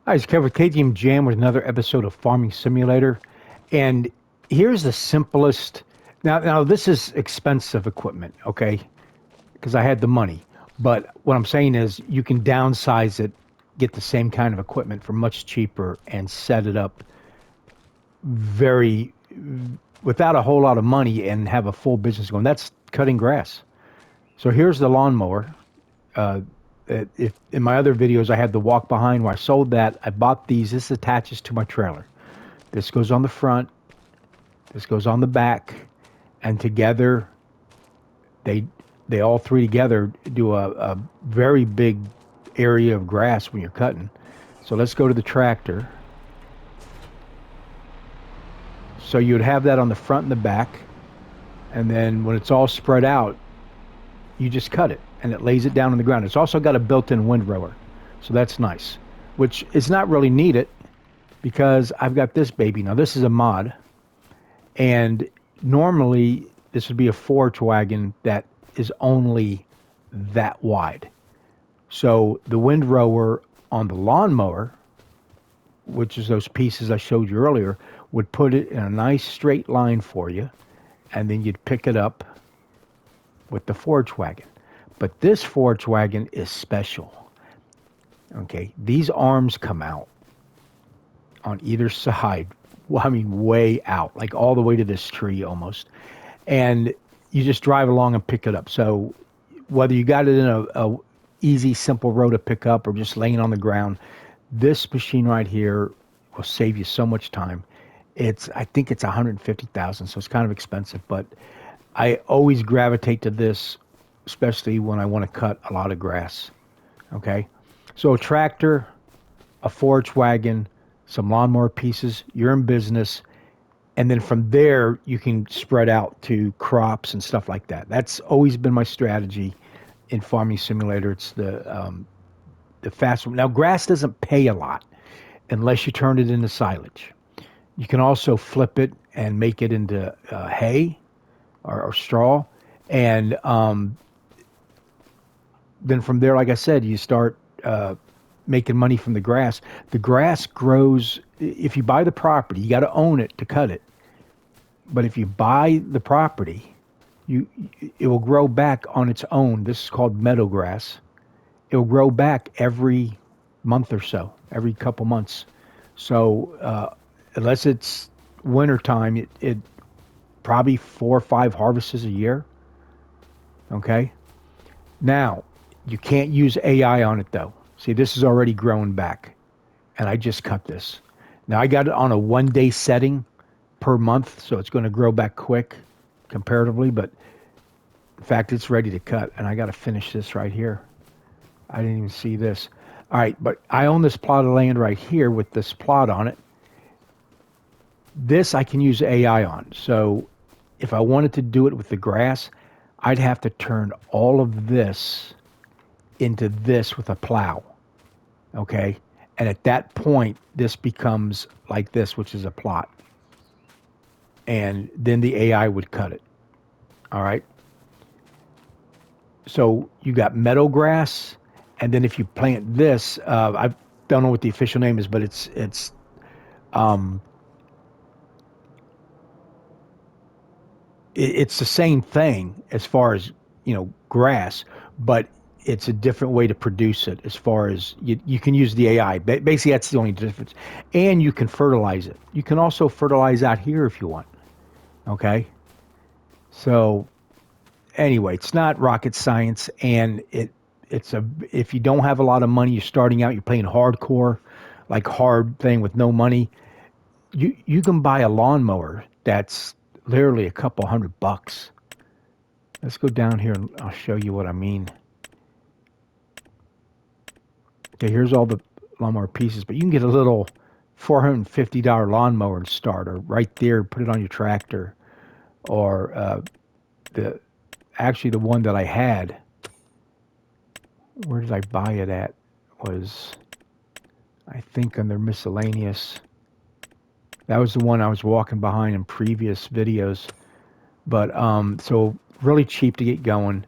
Hi, it's Kevin with KTM Jam with another episode of Farming Simulator. And here's the simplest. Now this is expensive equipment, okay? Because I had the money. But what I'm saying is you can downsize it, get the same kind of equipment for much cheaper, and set it up very without a whole lot of money and have a full business going. That's cutting grass. So here's the lawnmower. Uh, if in my other videos I had the walk behind where I sold that, I bought these. This attaches to my trailer. This goes on the front, this goes on the back, and together they they all three together do a very big area of grass when you're cutting. So let's go to the tractor. So you'd have that on the front and the back, and then when it's all spread out, you just cut it and it lays it down on the ground. It's also got a built-in windrower, so that's nice, which is not really needed because I've got this baby. Now this is a mod, and normally this would be a forage wagon that is only that wide. So the windrower on the lawnmower, which is those pieces I showed you earlier, would put it in a nice straight line for you, and then you'd pick it up with the forage wagon. But this forage wagon is special. Okay, these arms come out on either side. Well, I mean, way out, like all the way to this tree almost. And you just drive along and pick it up. So whether you got it in a easy, simple row to pick up or just laying on the ground, this machine right here will save you so much time. I think it's 150,000, so it's kind of expensive, but I always gravitate to this, especially when I want to cut a lot of grass. Okay, so a tractor, a forage wagon, some lawnmower pieces, you're in business. And then from there, you can spread out to crops and stuff like that. That's always been my strategy in Farming Simulator. It's the fast one. Now, grass doesn't pay a lot unless you turn it into silage. You can also flip it and make it into hay or straw. And then from there, like I said, you start making money from the grass. The grass grows. If you buy the property, you got to own it to cut it. But if you buy the property, you it will grow back on its own. This is called meadow grass. It will grow back every month or so, every couple months. So unless it's winter time, it probably 4 or 5 harvests a year. Okay. Now you can't use AI on it though. See, this is already growing back, and I just cut this. Now I got it on a 1 day setting per month, so it's going to grow back quick comparatively. But in fact, it's ready to cut, and I got to finish this right here. I didn't even see this. All right, but I own this plot of land right here with this plot on it. This I can use AI on. So if I wanted to do it with the grass, I'd have to turn all of this into this with a plow. Okay? And at that point, this becomes like this, which is a plot. And then the AI would cut it. All right? So you got meadow grass, and then if you plant this, I don't know what the official name is, but um, it's the same thing as far as grass, but it's a different way to produce it. As far as you can use the AI, basically that's the only difference, and you can fertilize it. You can also fertilize out here if you want. Okay, so anyway, it's not rocket science, and it's a if you don't have a lot of money, you're starting out, you're playing hardcore, like hard thing with no money. You can buy a lawnmower that's literally a couple $100. Let's go down here and I'll show you what I mean. Okay, here's all the lawnmower pieces, but you can get a little $450 lawnmower starter right there. Put it on your tractor, or the actually the one that I had. Where did I buy it at? Was I think under miscellaneous. That was the one I was walking behind in previous videos. But so really cheap to get going,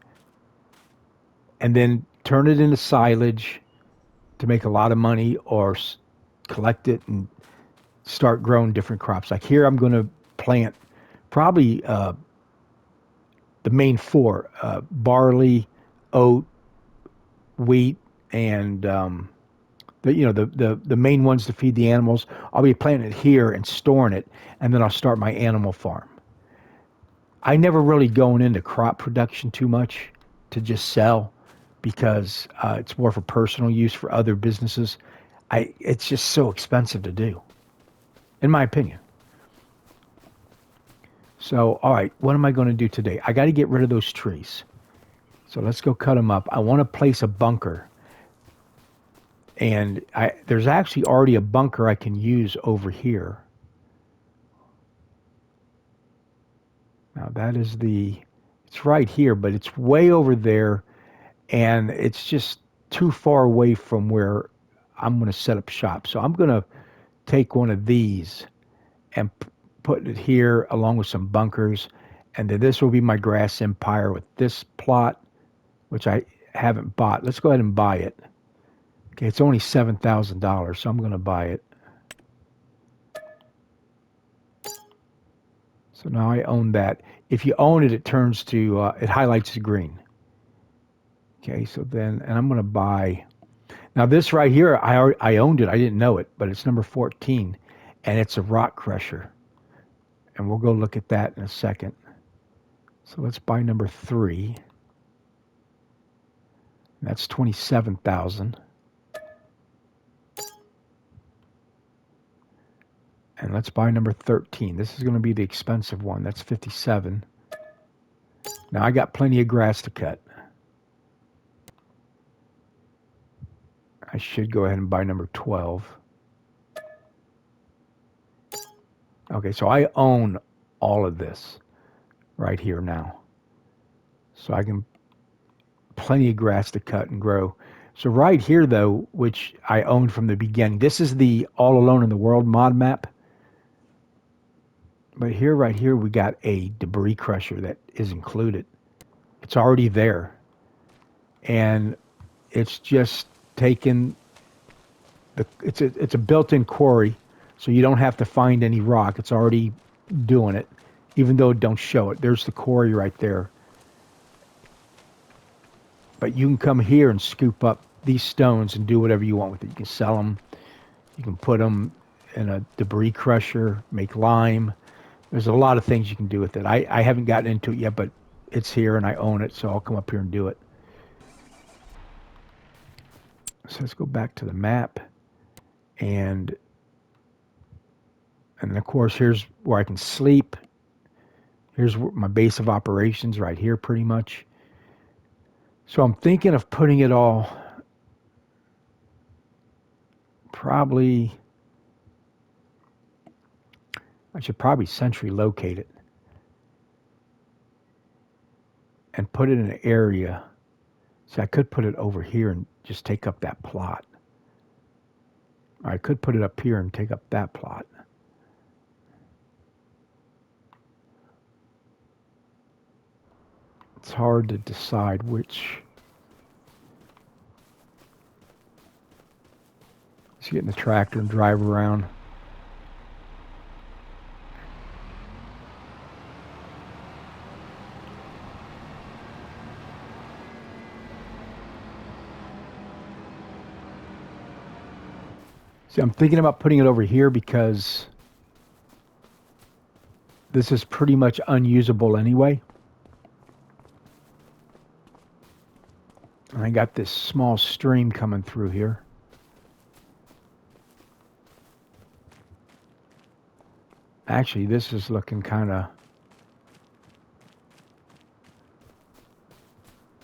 and then turn it into silage to make a lot of money, or collect it and start growing different crops. Like here, I'm going to plant probably the main four: barley, oat, wheat, and the main ones to feed the animals. I'll be planting it here and storing it, and then I'll start my animal farm. I never really going into crop production too much to just sell because it's more for personal use for other businesses. It's just so expensive to do, in my opinion. So, all right, what am I going to do today? I got to get rid of those trees. So let's go cut them up. I want to place a bunker, and there's actually already a bunker I can use over here. Now that is it's right here, but it's way over there, and it's just too far away from where I'm going to set up shop. So I'm going to take one of these and put it here along with some bunkers, and then this will be my grass empire with this plot, which I haven't bought. Let's go ahead and buy it. Okay, it's only $7,000, so I'm going to buy it. So now I own that. If you own it, it turns to, it highlights the green. Okay, so then, and I'm going to buy, now this right here, I owned it. I didn't know it, but it's number 14, and it's a rock crusher. And we'll go look at that in a second. So let's buy number 3. That's 27,000. And let's buy number 13. This is going to be the expensive one. That's 57. Now I got plenty of grass to cut. I should go ahead and buy number 12. Okay, so I own all of this right here now. So I can, plenty of grass to cut and grow. So right here though, which I owned from the beginning, this is the All Alone in the World mod map. But here, right here, we got a debris crusher that is included. It's already there. And it's just taken it's a built-in quarry, so you don't have to find any rock. It's already doing it, even though it don't show it. There's the quarry right there. But you can come here and scoop up these stones and do whatever you want with it. You can sell them. You can put them in a debris crusher, make lime. There's a lot of things you can do with it. I haven't gotten into it yet, but it's here and I own it, so I'll come up here and do it. So let's go back to the map. And of course, here's where I can sleep. Here's my base of operations right here, pretty much. So I'm thinking of putting it all probably, I should probably centrally locate it and put it in an area. So I could put it over here and just take up that plot. Or I could put it up here and take up that plot. It's hard to decide which. Let's get in the tractor and drive around. See, I'm thinking about putting it over here because this is pretty much unusable anyway. And I got this small stream coming through here. Actually, this is looking kind of,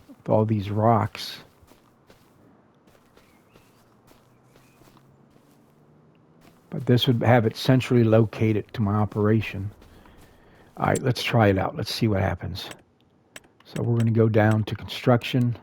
with all these rocks. But this would have it centrally located to my operation. All right, let's try it out. Let's see what happens. So we're going to go down to construction.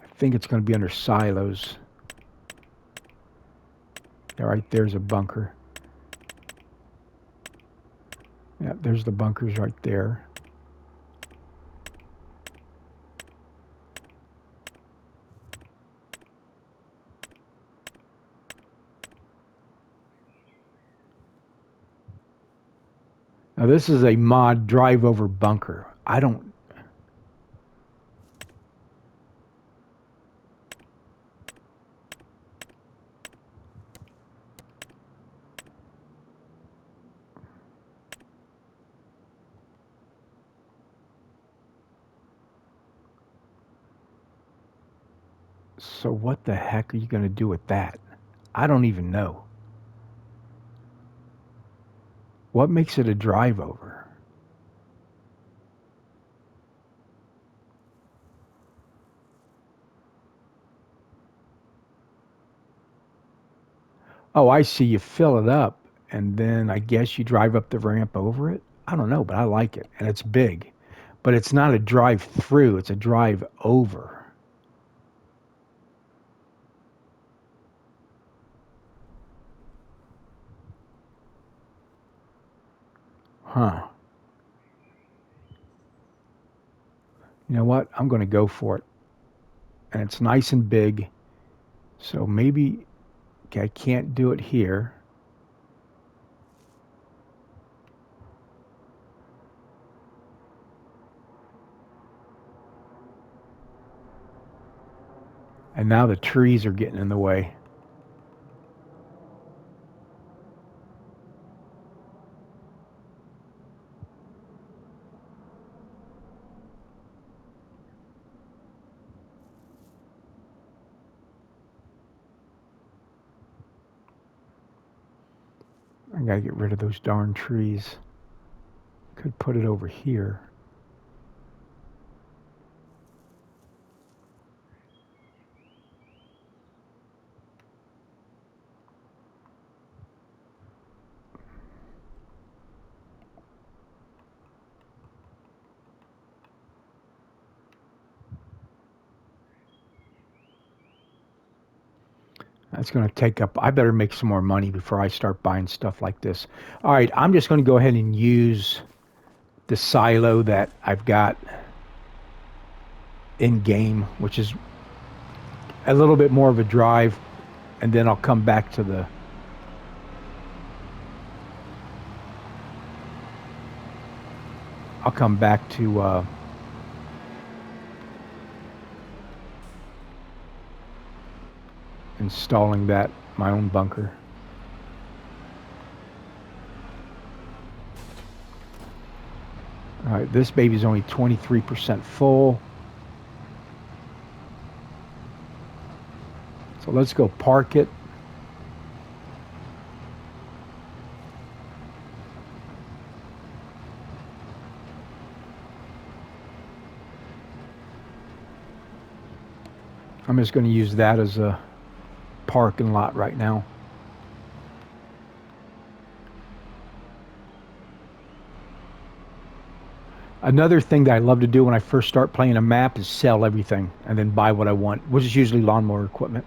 I think it's going to be under silos. Right there's a bunker. Yeah, there's the bunkers right there. Now this is a mod drive over bunker. I don't. So what the heck are you going to do with that? I don't even know. What makes it a drive over? Oh, I see. You fill it up, and then I guess you drive up the ramp over it. I don't know, but I like it, and it's big. But it's not a drive through; it's a drive over. Huh. You know what? I'm going to go for it, and it's nice and big. So maybe okay, I can't do it here. And now the trees are getting in the way. I gotta get rid of those darn trees. Could put it over here. That's going to take up. I better make some more money before I start buying stuff like this. All right, I'm just going to go ahead and use the silo that I've got in game, which is a little bit more of a drive, and then I'll come back to the. I'll come back to installing that my own bunker. All right, this baby's only 23% full. So let's go park it. I'm just going to use that as a parking lot right now. Another thing that I love to do when I first start playing a map is sell everything and then buy what I want, which is usually lawnmower equipment.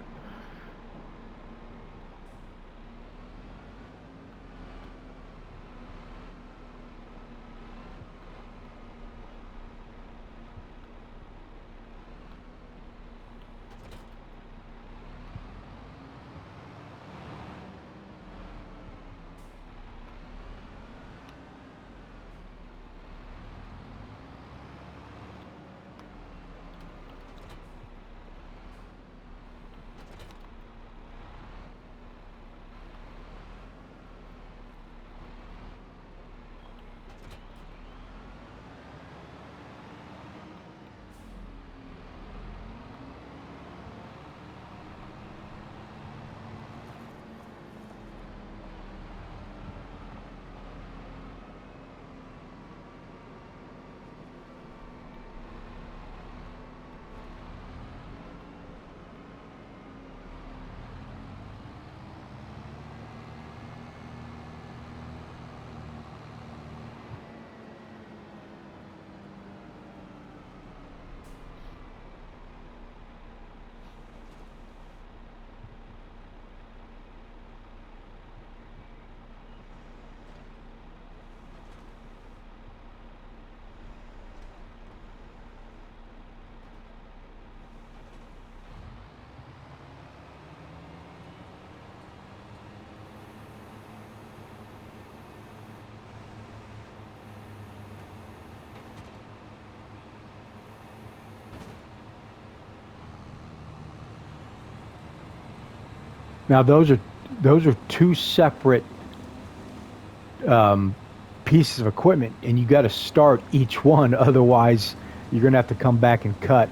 Now those are two separate um, pieces of equipment, and you got to start each one. Otherwise, you're gonna have to come back and cut.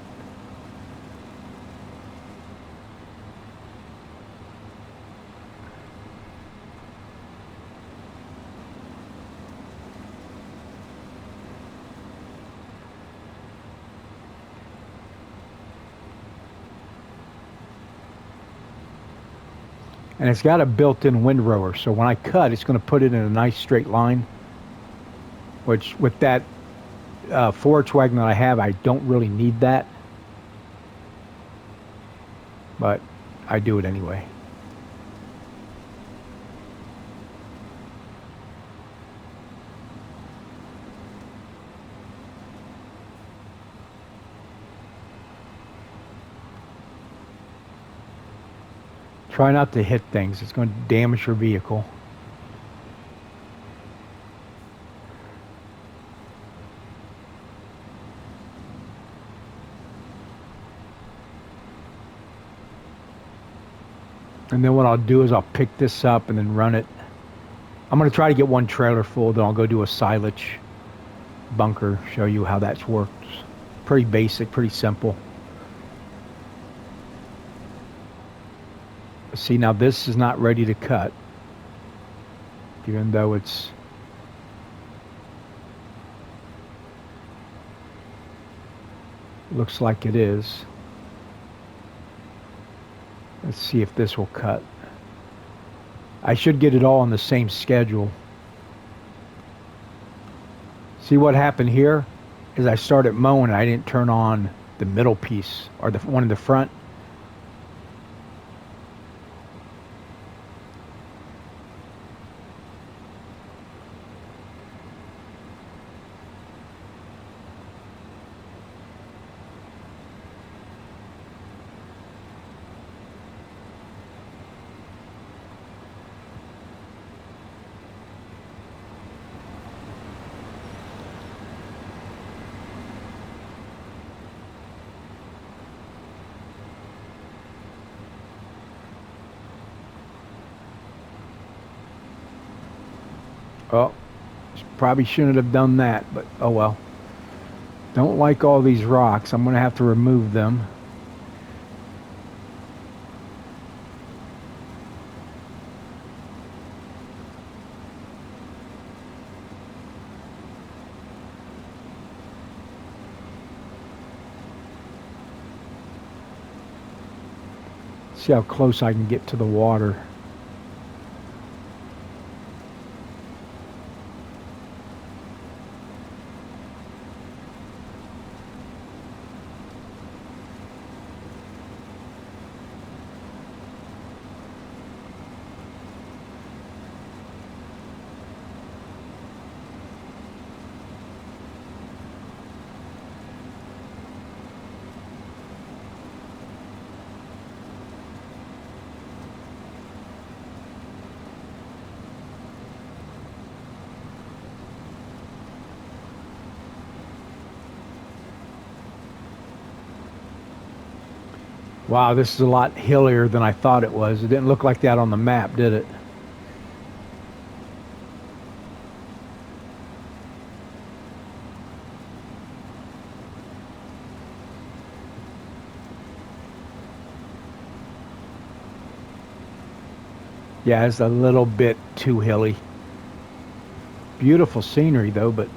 And it's got a built-in windrower, so when I cut, it's going to put it in a nice straight line. Which with that forage wagon that I have, I don't really need that, but I do it anyway. Try not to hit things. It's going to damage your vehicle. And then what I'll do is I'll pick this up and then run it. I'm going to try to get one trailer full, then I'll go do a silage bunker, show you how that works. Pretty basic, pretty simple. See, now this is not ready to cut, even though it looks like it is. Let's see if this will cut. I should get it all on the same schedule. See what happened here is I started mowing and I didn't turn on the middle piece or the one in the front. Oh, probably shouldn't have done that, but oh well. Don't like all these rocks. I'm going to have to remove them. See how close I can get to the water. Wow, this is a lot hillier than I thought it was. It didn't look like that on the map, did it? Yeah, it's a little bit too hilly. Beautiful scenery though, but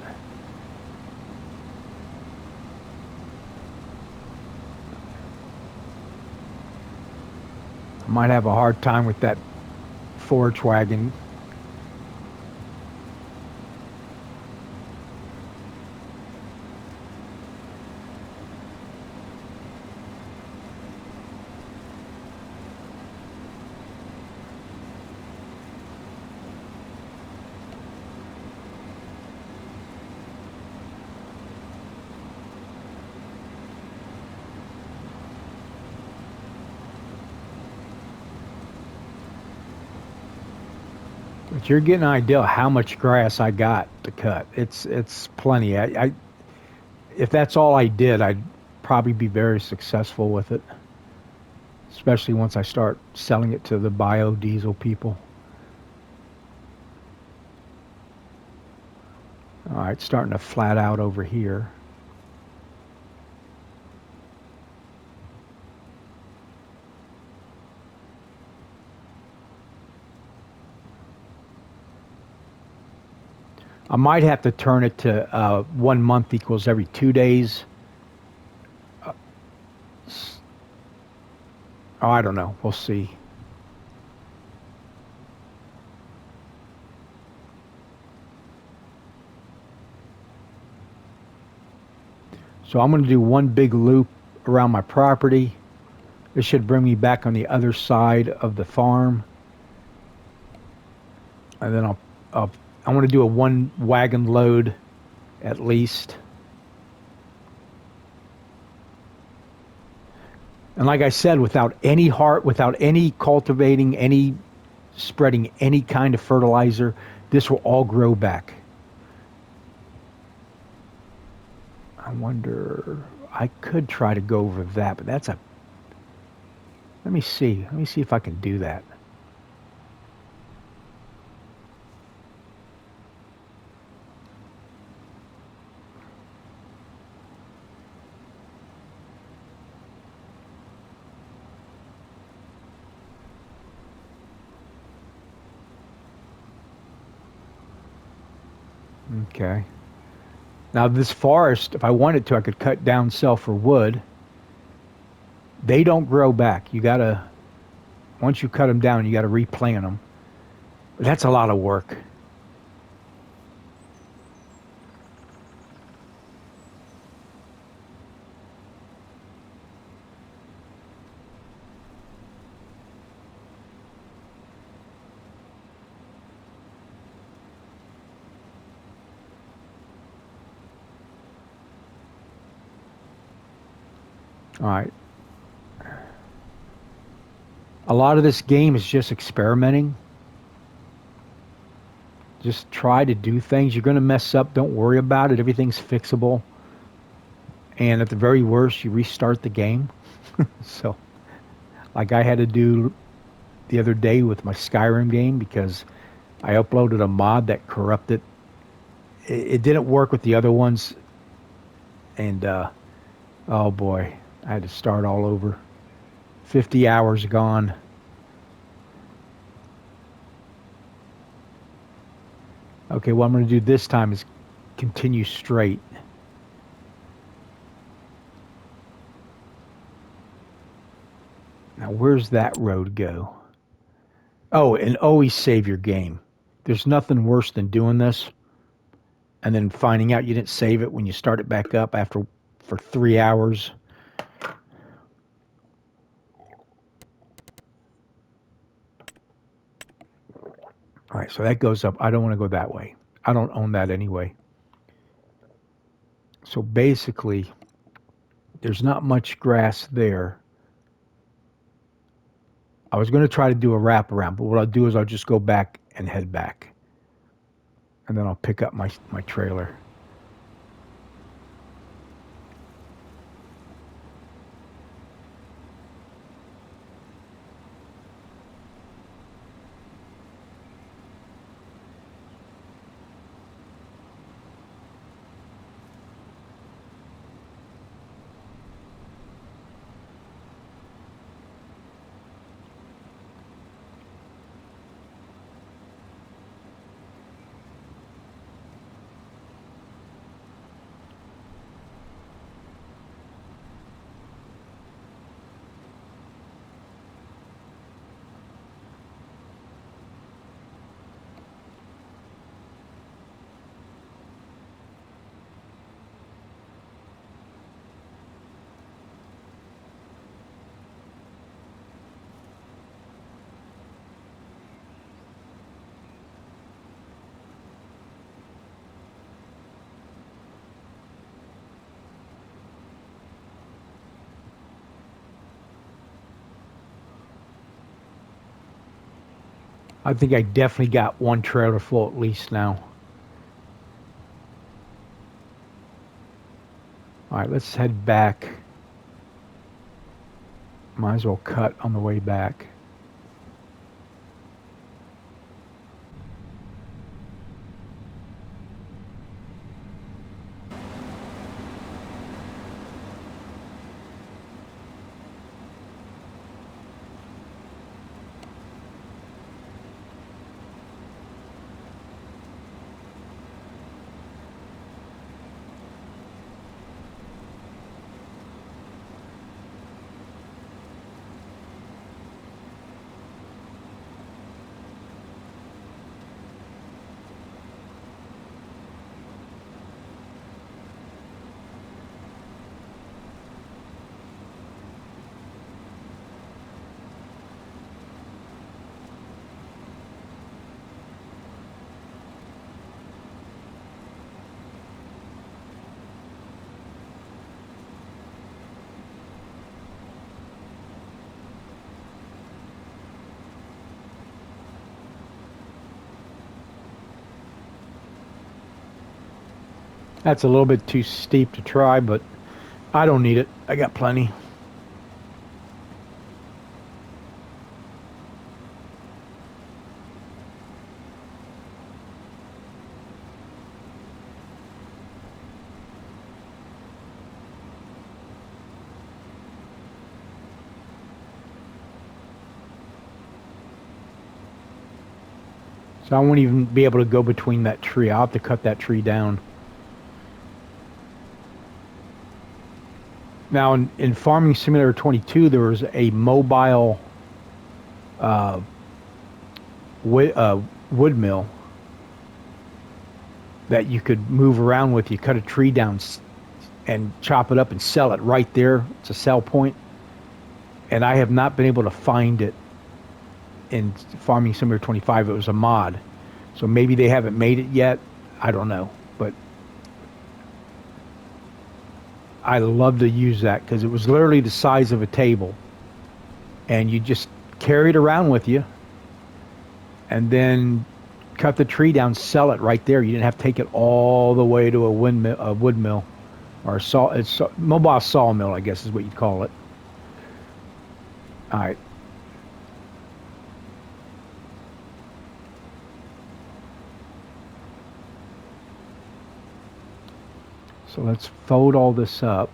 I might have a hard time with that forage wagon. But you're getting an idea of how much grass I got to cut. It's plenty. I if that's all I did, I'd probably be very successful with it. especially once I start selling it to the biodiesel people. All right, starting to flat out over here. I might have to turn it to 1 month equals every 2 days. Oh, I don't know. We'll see. So I'm going to do one big loop around my property. This should bring me back on the other side of the farm. And then I'll I want to do a one wagon load at least. And like I said, without any cultivating, any spreading any kind of fertilizer, this will all grow back. I wonder, I could try to go over that, but let me see. Let me see if I can do that. Okay. Now this forest, if I wanted to, I could cut down, sell for wood. They don't grow back. Once you cut them down, you gotta replant them. But that's a lot of work. All right. A lot of this game is just experimenting. Just try to do things. You're going to mess up. Don't worry about it. Everything's fixable. And at the very worst, you restart the game. So, like I had to do the other day with my Skyrim game because I uploaded a mod that corrupted. It didn't work with the other ones. And, oh boy, I had to start all over. 50 hours gone. Okay, what I'm going to do this time is continue straight. Now, where's that road go? Oh, and always save your game. There's nothing worse than doing this and then finding out you didn't save it when you start it back up for 3 hours. All right, so that goes up. I don't want to go that way. I don't own that anyway. So basically, there's not much grass there. I was going to try to do a wraparound, but what I'll do is I'll just go back and head back. And then I'll pick up my trailer. I think I definitely got one trailer full at least now. All right, let's head back. Might as well cut on the way back. That's a little bit too steep to try, but I don't need it. I got plenty. So I won't even be able to go between that tree. I'll have to cut that tree down. Now, in Farming Simulator 22, there was a mobile uh, wood mill that you could move around with. You cut a tree down and chop it up and sell it right there. It's a sell point. And I have not been able to find it in Farming Simulator 25. It was a mod. So maybe they haven't made it yet. I don't know. But I love to use that because it was literally the size of a table. And you just carry it around with you and then cut the tree down, sell it right there. You didn't have to take it all the way to a wood mill, or it's mobile sawmill, I guess is what you'd call it. All right. So let's fold all this up.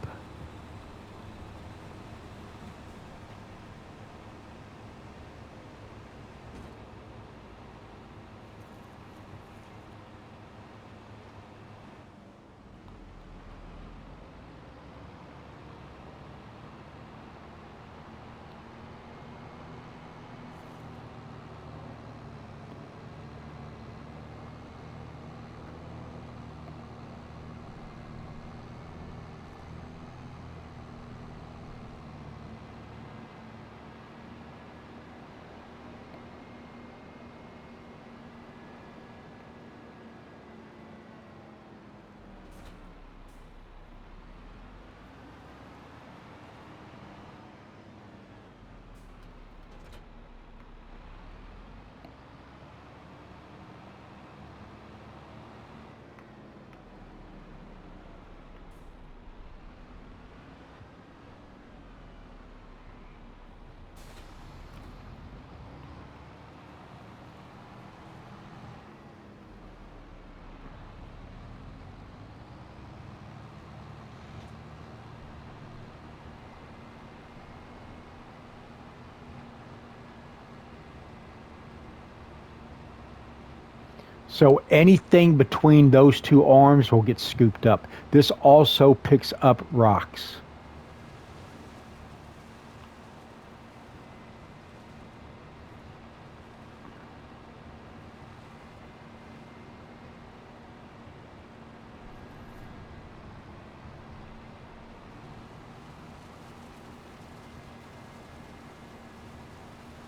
So anything between those two arms will get scooped up. This also picks up rocks.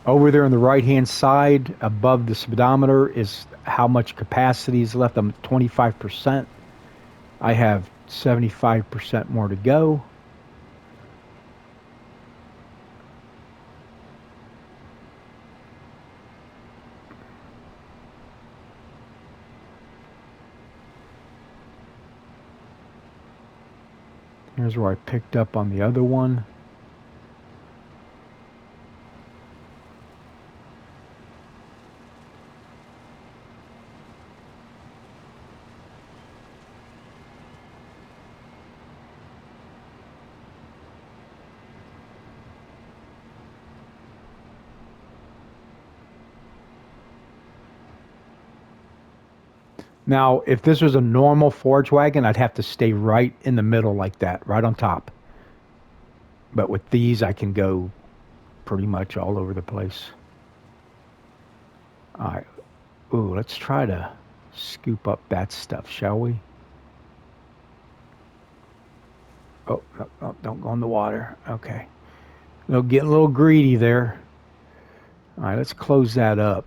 Over there on the right hand side above the speedometer is how much capacity is left. I'm at 25%. I have 75% more to go. Here's where I picked up on the other one. Now, if this was a normal forage wagon, I'd have to stay right in the middle like that, right on top. But with these, I can go pretty much all over the place. All right. Ooh, let's try to scoop up that stuff, shall we? Oh, no, no, don't go in the water. Okay. Getting a little greedy there. All right, let's close that up.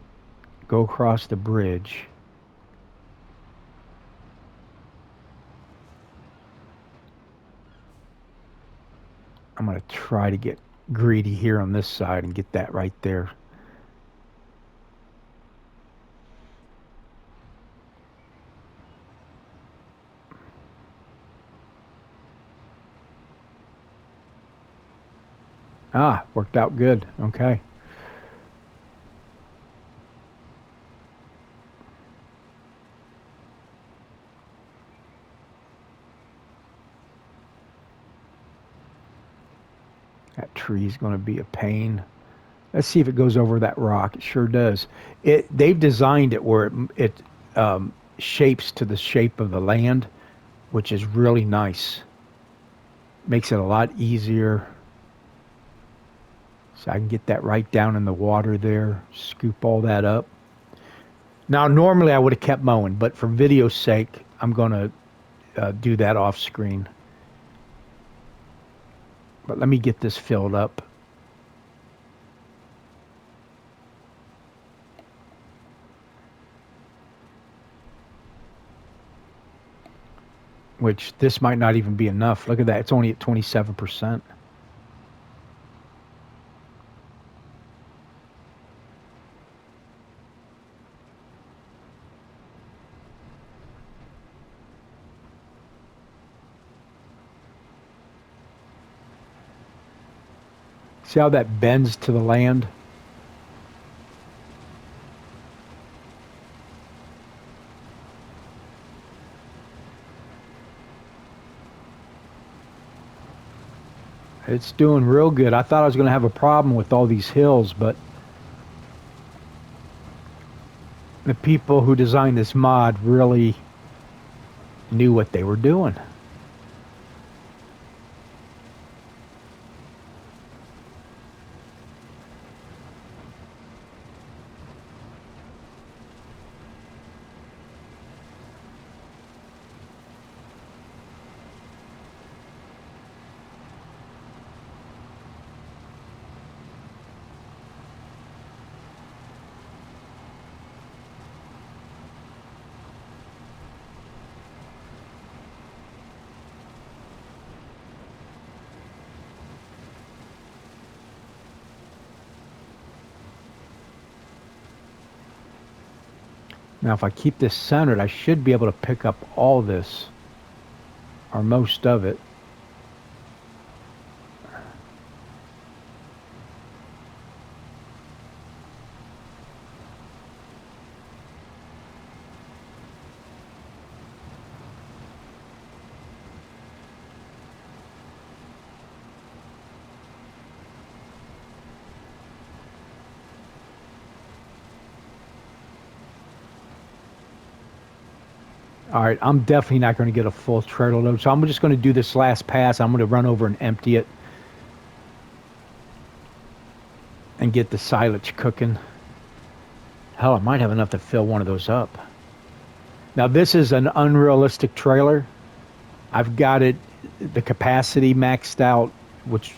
Go across the bridge. I'm going to try to get greedy here on this side and get that right there. Ah, worked out good. Okay. That tree's going to be a pain. Let's see if it goes over that rock. It sure does. They've designed it where it shapes to the shape of the land, which is really nice. Makes it a lot easier. So I can get that right down in the water there. Scoop all that up. Now, normally I would have kept mowing, but for video's sake, I'm going to do that off screen. But let me get this filled up. Which this might not even be enough. Look at that. It's only at 27%. See how that bends to the land? It's doing real good. I thought I was going to have a problem with all these hills, but the people who designed this mod really knew what they were doing. Now, if I keep this centered, I should be able to pick up all this, or most of it. All right, I'm definitely not going to get a full trailer load, so I'm just going to do this last pass. I'm going to run over and empty it and get the silage cooking. Hell, I might have enough to fill one of those up. Now, this is an unrealistic trailer. I've got it, the capacity maxed out, which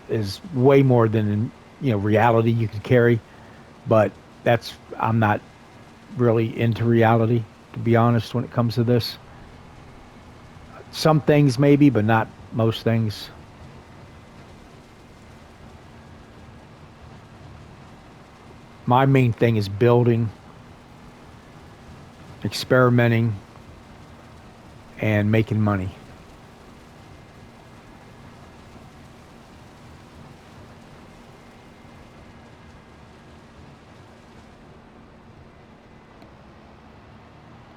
is way more than reality you could carry. But I'm not really into reality, to be honest, when it comes to this. Some things maybe, but not most things. My main thing is building, experimenting, and making money.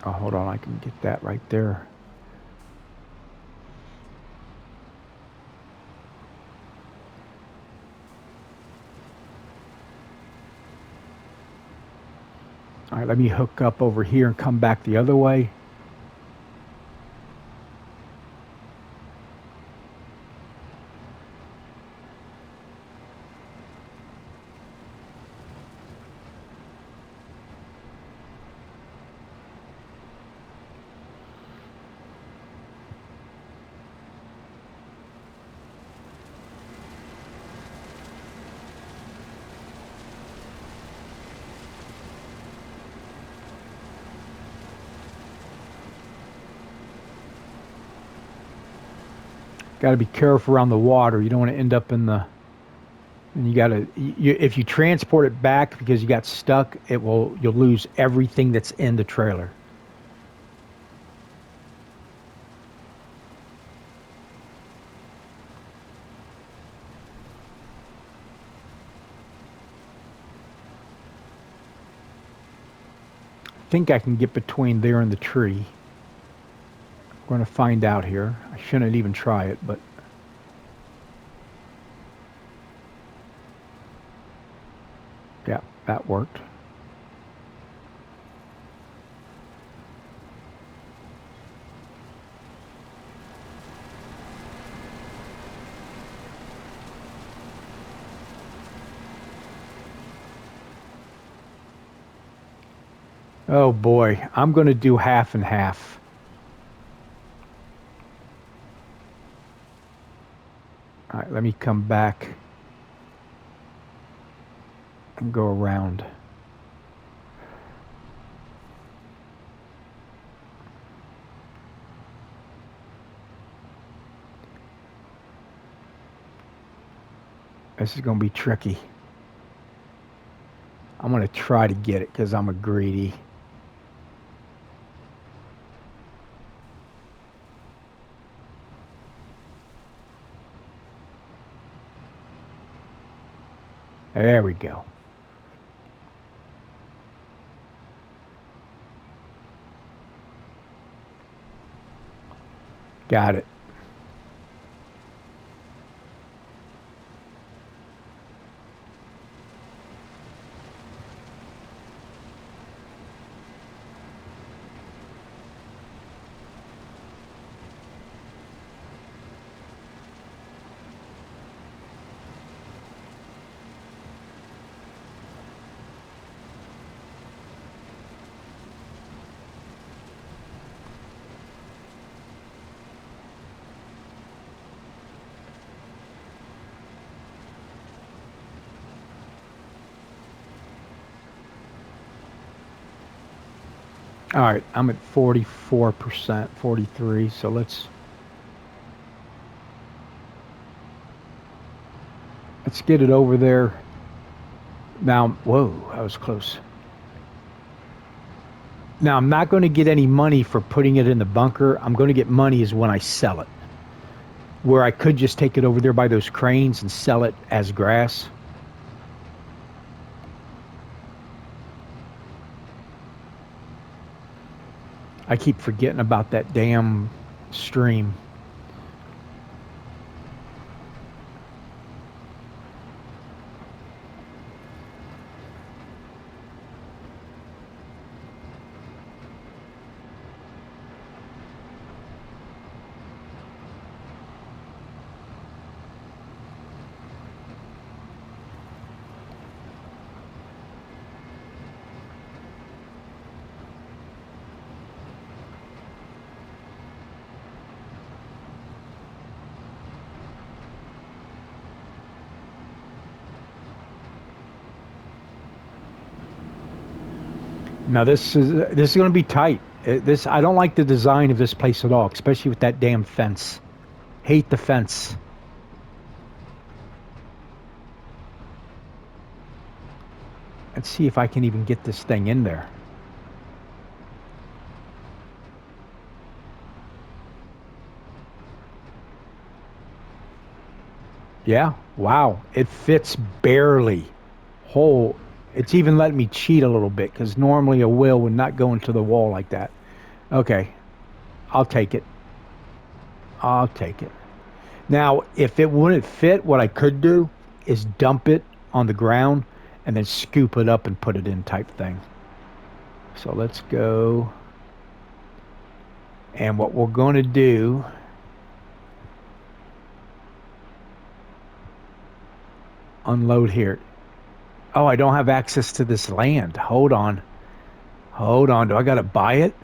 Oh, hold on, I can get that right there. All right, let me hook up over here and come back the other way. Got to be careful around the water. You don't want to end up in the. And you got to. If you transport it back because you got stuck, you'll lose everything that's in the trailer. I think I can get between there and the tree. We're going to find out here. I shouldn't even try it, but. Yeah, that worked. Oh boy, I'm going to do half and half. All right, let me come back and go around. This is going to be tricky. I'm going to try to get it because I'm a greedy. There we go. Got it. All right, I'm at 44%, 43, so let's get it over there. Now, whoa, that was close. Now, I'm not going to get any money for putting it in the bunker. I'm going to get money is when I sell it. Where I could just take it over there by those cranes and sell it as grass. I keep forgetting about that damn stream. Now this is going to be tight. This I don't like the design of this place at all, especially with that damn fence. Hate the fence. Let's see if I can even get this thing in there. Yeah, wow. It fits barely. Whole. It's even letting me cheat a little bit because normally a wheel would not go into the wall like that. Okay, I'll take it. I'll take it. Now, if it wouldn't fit, what I could do is dump it on the ground and then scoop it up and put it in type thing. So let's go. And what we're going to do, unload here. Oh, I don't have access to this land. Hold on. Hold on. Do I got to buy it?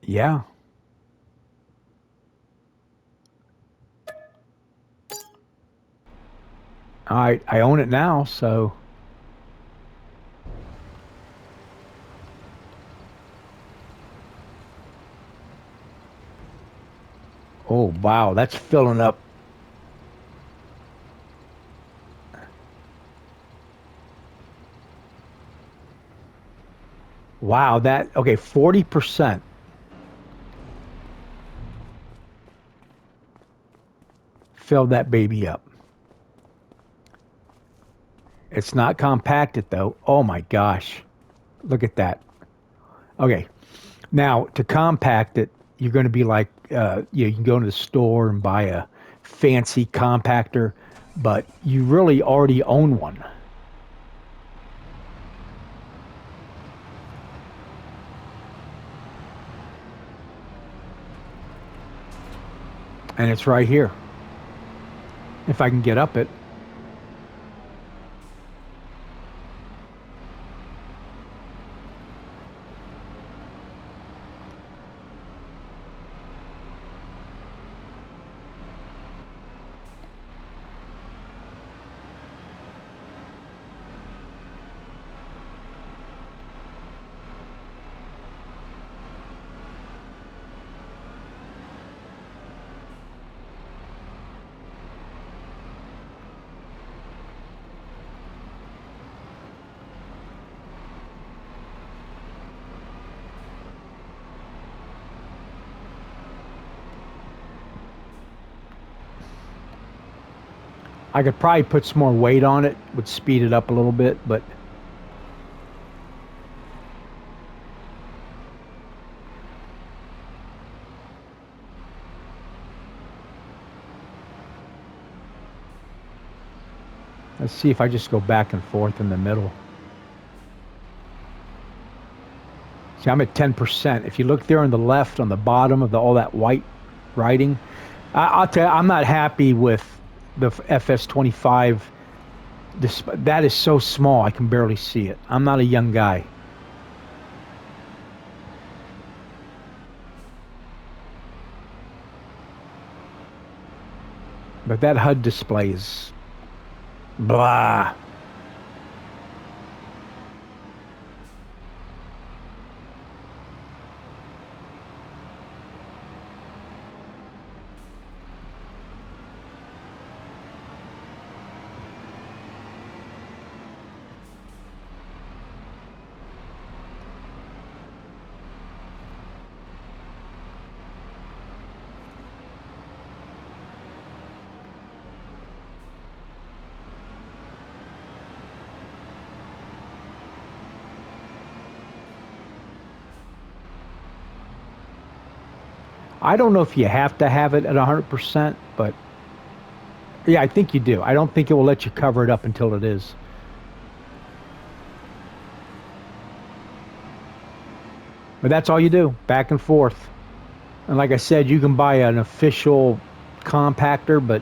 Yeah. All right. I own it now, so. Oh, wow. That's filling up. Wow. Okay, 40%. Filled that baby up. It's not compacted, though. Oh, my gosh. Look at that. Okay. Now, to compact it, you're going to be like, you can go to the store and buy a fancy compactor, but you really already own one. And it's right here. If I can get up it. I could probably put some more weight on it, would speed it up a little bit, but let's see if I just go back and forth in the middle. See, I'm at 10%. If you look there on the left, on the bottom of all that white writing, I'll tell you, I'm not happy with the FS25. That is so small, I can barely see it. I'm not a young guy. But that HUD display is blah. I don't know if you have to have it at 100%, but yeah, I think you do. I don't think it will let you cover it up until it is. But that's all you do, back and forth. And like I said, you can buy an official compactor, but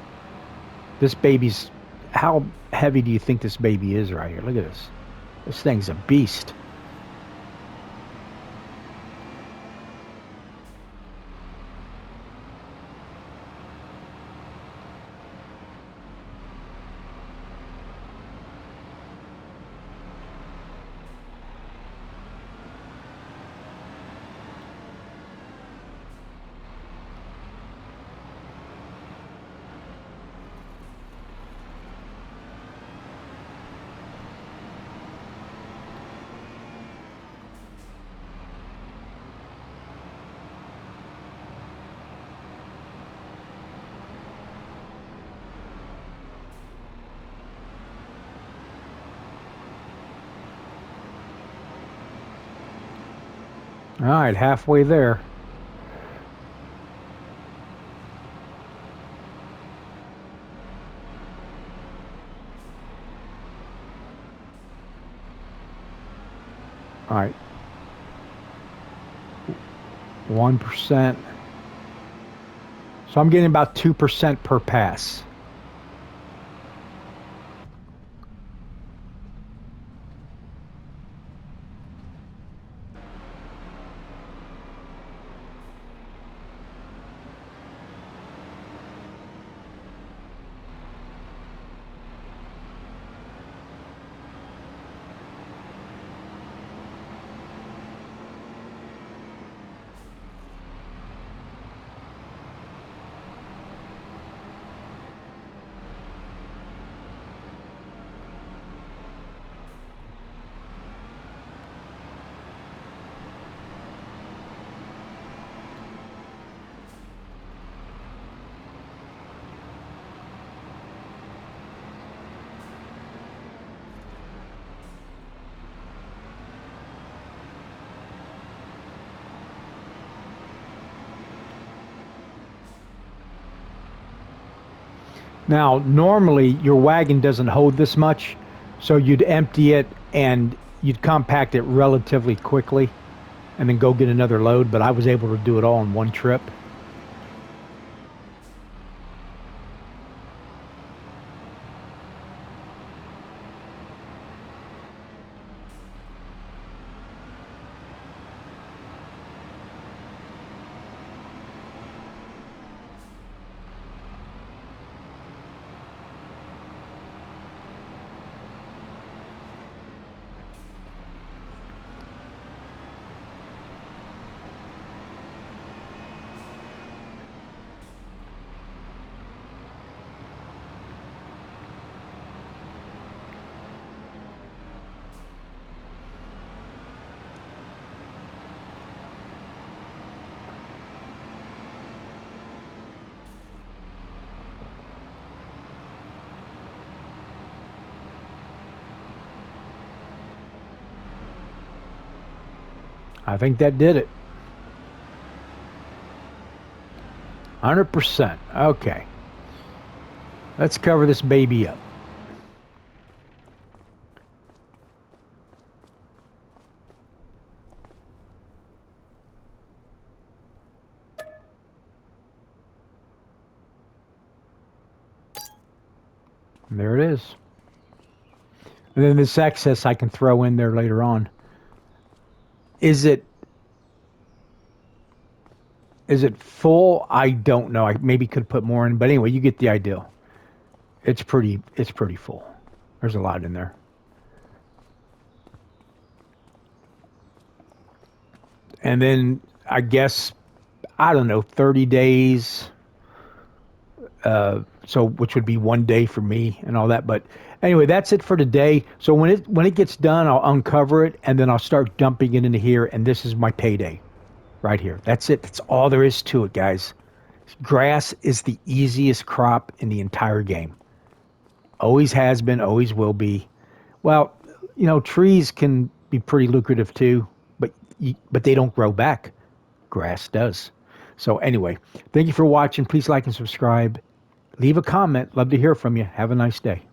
this baby's, how heavy do you think this baby is right here? Look at this. This thing's a beast. All right, halfway there. All right. 1%. So I'm getting about 2% per pass. Now, normally your wagon doesn't hold this much, so you'd empty it and you'd compact it relatively quickly and then go get another load, but I was able to do it all in one trip. I think that did it. 100%. Okay. Let's cover this baby up. And there it is. And then this excess I can throw in there later on. Is it full? I don't know. I maybe could put more in, but anyway, you get the idea. It's pretty full. There's a lot in there. And then I guess I don't know, 30 days. So which would be 1 day for me and all that. But anyway, that's it for today. So when it gets done, I'll uncover it and then I'll start dumping it into here. And this is my payday right here. That's it. That's all there is to it, guys. Grass is the easiest crop in the entire game. Always has been, always will be. Well, trees can be pretty lucrative too, but they don't grow back. Grass does. So anyway, thank you for watching. Please like and subscribe. Leave a comment. Love to hear from you. Have a nice day.